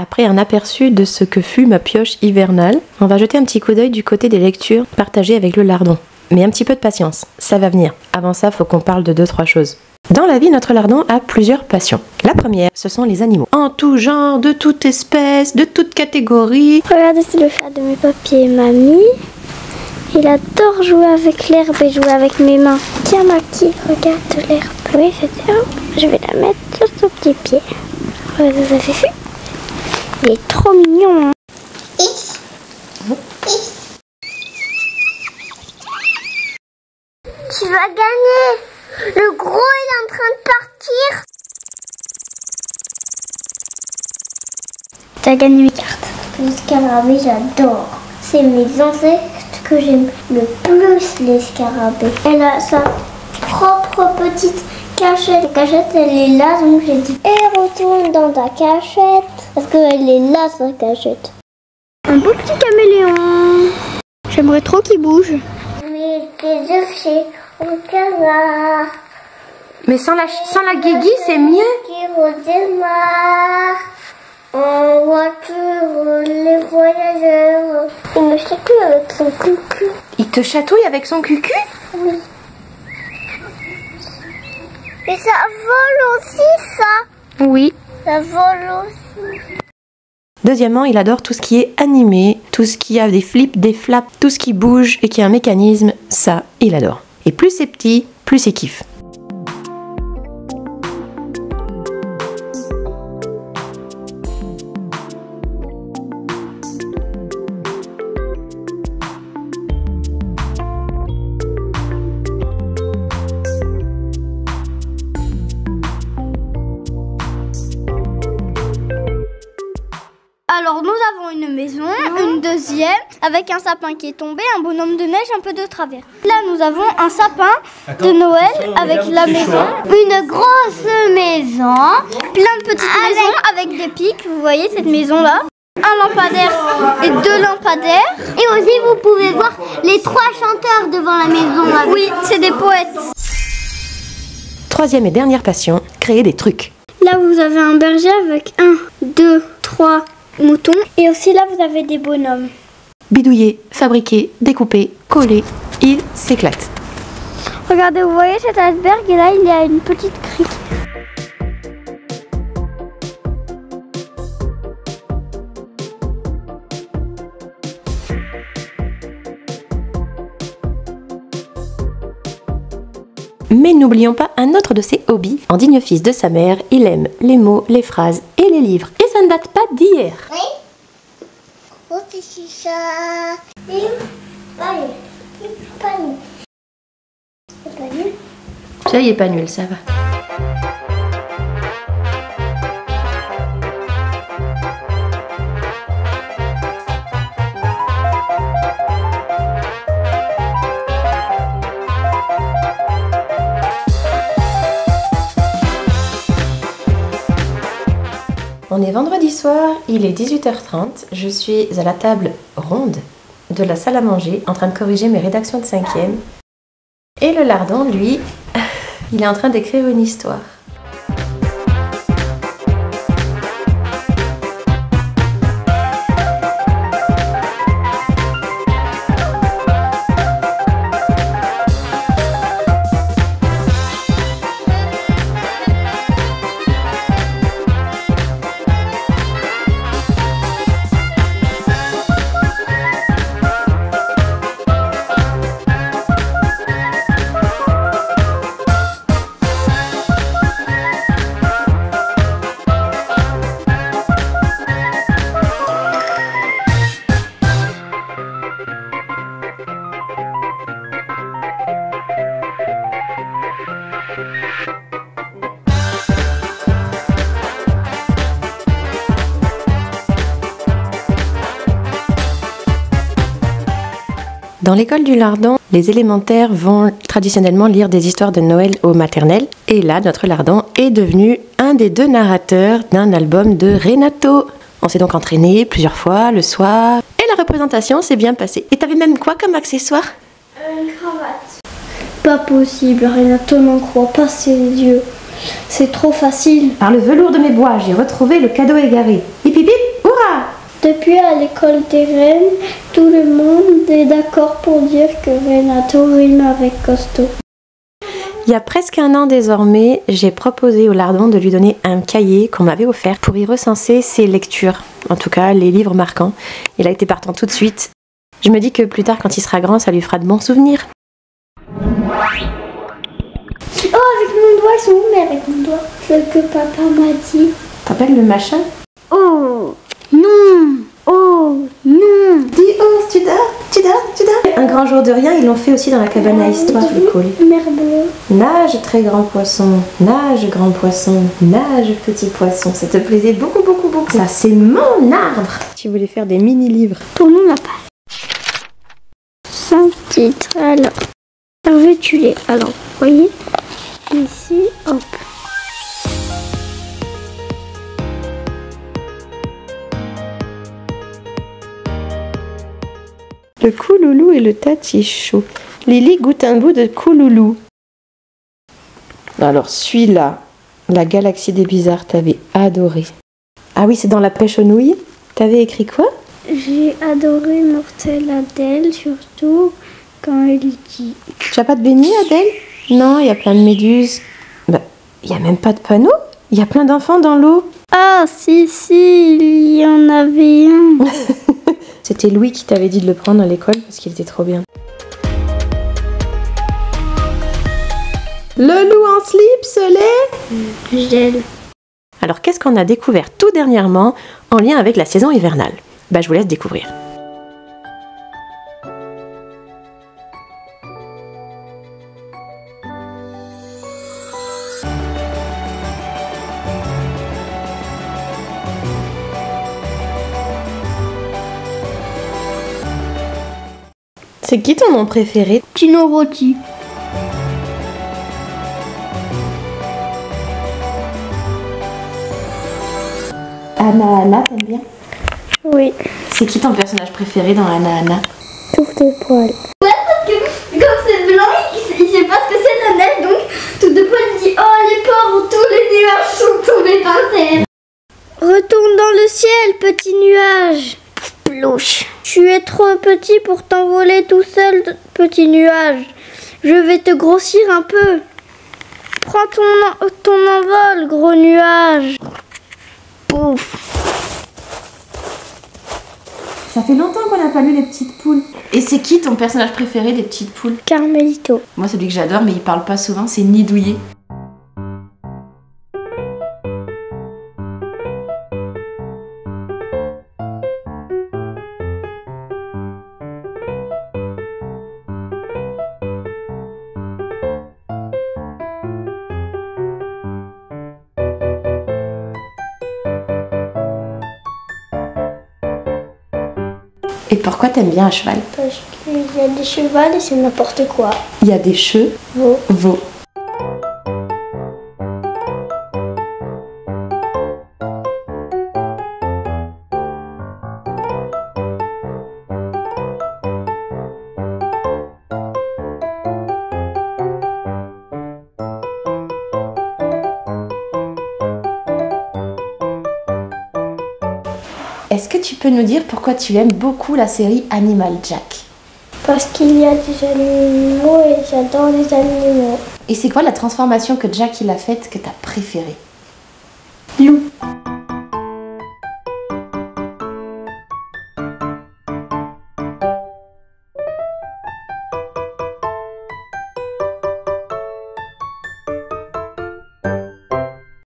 après un aperçu de ce que fut ma pioche hivernale, on va jeter un petit coup d'œil du côté des lectures partagées avec le lardon. Mais un petit peu de patience, ça va venir. Avant ça, faut qu'on parle de 2-3 choses. Dans la vie, notre lardon a plusieurs passions. La première, ce sont les animaux. En tout genre, de toute espèce, de toute catégorie. Regardez, c'est le chat de mes papiers et mamie. Il adore jouer avec l'herbe et jouer avec mes mains. Tiens, Maki, regarde l'herbe. Oui, cette herbe, je vais la mettre sur son petit pied. Regardez, vous avez vu? Il est trop mignon, hein. Tu vas gagner. Le gros, il est en train de partir. Tu as gagné mes cartes. Les scarabées, j'adore. C'est mes insectes que j'aime le plus, les scarabées. Elle a sa propre petite cachette. La cachette, elle est là, donc j'ai dit et retourne dans ta cachette. Parce qu'elle est là, sa cachette. Un beau petit caméléon. J'aimerais trop qu'il bouge. Mais tes œufs chez au canard. Mais sans la guigui, c'est mieux. Qui redémarre en voiture, les voyageurs. Il me chatouille avec son cucu. Il te chatouille avec son cucu? Oui. Et ça vole aussi, ça. Oui. Ça vole aussi. Deuxièmement, il adore tout ce qui est animé, tout ce qui a des flips, des flaps, tout ce qui bouge et qui a un mécanisme, ça, il adore. Et plus c'est petit, plus c'est kiff. Alors nous avons une maison, une deuxième, avec un sapin qui est tombé, un bonhomme de neige un peu de travers. Là nous avons un sapin de Noël avec la maison, une grosse maison, plein de petites maisons avec des pics, vous voyez cette maison là. Un lampadaire et 2 lampadaires. Et aussi vous pouvez voir les 3 chanteurs devant la maison là. Oui, c'est des poètes. Troisième et dernière passion, créer des trucs. Là vous avez un berger avec 1, 2, 3 moutons. Et aussi là vous avez des bonhommes. Bidouiller, fabriquer, découper, coller, il s'éclate. Regardez, vous voyez cet iceberg et là il y a une petite crique. Mais n'oublions pas un autre de ses hobbies. En digne fils de sa mère, il aime les mots, les phrases et les livres. Et ça ne date pas d'hier. Oui. Oh, c'est ça. Ça, il est pas nul, ça va. On est vendredi soir, il est 18h30, je suis à la table ronde de la salle à manger en train de corriger mes rédactions de 5e. Et le lardon, lui, il est en train d'écrire une histoire. Dans l'école du lardon, les élémentaires vont traditionnellement lire des histoires de Noël au maternel. Et là, notre lardon est devenu un des 2 narrateurs d'un album de Renato. On s'est donc entraîné plusieurs fois le soir. Et la représentation s'est bien passée. Et t'avais même quoi comme accessoire? Une cravate. Pas possible, Renato n'en croit pas ses yeux. C'est trop facile. Par le velours de mes bois, j'ai retrouvé le cadeau égaré. Hip hip hip! Depuis à l'école des reines, tout le monde est d'accord pour dire que Renato rime avec costaud. Il y a presque un an désormais, j'ai proposé au Lardon de lui donner un cahier qu'on m'avait offert pour y recenser ses lectures, en tout cas les livres marquants. Il a été partant tout de suite. Je me dis que plus tard, quand il sera grand, ça lui fera de bons souvenirs. Oh, avec mon doigt, ils sont où, mais avec mon doigt? Ce que papa m'a dit. T'appelles le machin? Oh, non. Oh, non. Dis oh, tu dors. Un grand jour de rien, ils l'ont fait aussi dans la cabane à histoire, c'est cool. Mer bleue. Nage, très grand poisson, nage, grand poisson, nage, petit poisson. Ça te plaisait beaucoup, beaucoup, beaucoup. Ça, c'est mon arbre. Tu voulais faire des mini-livres. Tournons la page. 5 titres, alors. Hervé, tu les. Alors, vous voyez? Ici, hop. Le couloulou et le tatichou. Lily goûte un bout de couloulou. Alors celui-là, la galaxie des bizarres, t'avais adoré. Ah oui, c'est dans la pêche aux nouilles. T'avais écrit quoi? J'ai adoré Mortel Adèle, surtout quand elle dit. Tu as pas de beignet, Adèle? Non, il y a plein de méduses. Bah, il y a même pas de panneau. Il y a plein d'enfants dans l'eau. Ah, si, il y en avait un. C'était Louis qui t'avait dit de le prendre à l'école parce qu'il était trop bien. Le loup en slip se l'est. Gel. Alors qu'est-ce qu'on a découvert tout dernièrement en lien avec la saison hivernale? Bah je vous laisse découvrir. C'est qui ton nom préféré? Tino Rôti. Anna, t'aimes bien? Oui. C'est qui ton personnage préféré dans Anna? Touffe de poils. Ouais, parce que comme c'est blanc, il sait pas ce que c'est la neige, donc Touffe de poils dit oh les pauvres, tous les nuages sont tombés par terre. Retourne dans le ciel, petit nuage. Plouche. Tu es trop petit pour t'envoler tout seul, petit nuage. Je vais te grossir un peu. Prends ton envol, gros nuage. Pouf. Ça fait longtemps qu'on n'a pas lu les petites poules. Et c'est qui ton personnage préféré des petites poules? Carmelito. Moi, celui que j'adore, mais il parle pas souvent, c'est Nidouillet. Et pourquoi t'aimes bien un cheval? Parce qu'il y a des chevals et c'est n'importe quoi. Il y a des chevaux. Est-ce que tu peux nous dire pourquoi tu aimes beaucoup la série Animal Jack? Parce qu'il y a des animaux et j'adore les animaux. Et c'est quoi la transformation que Jack il a faite que t'as préférée?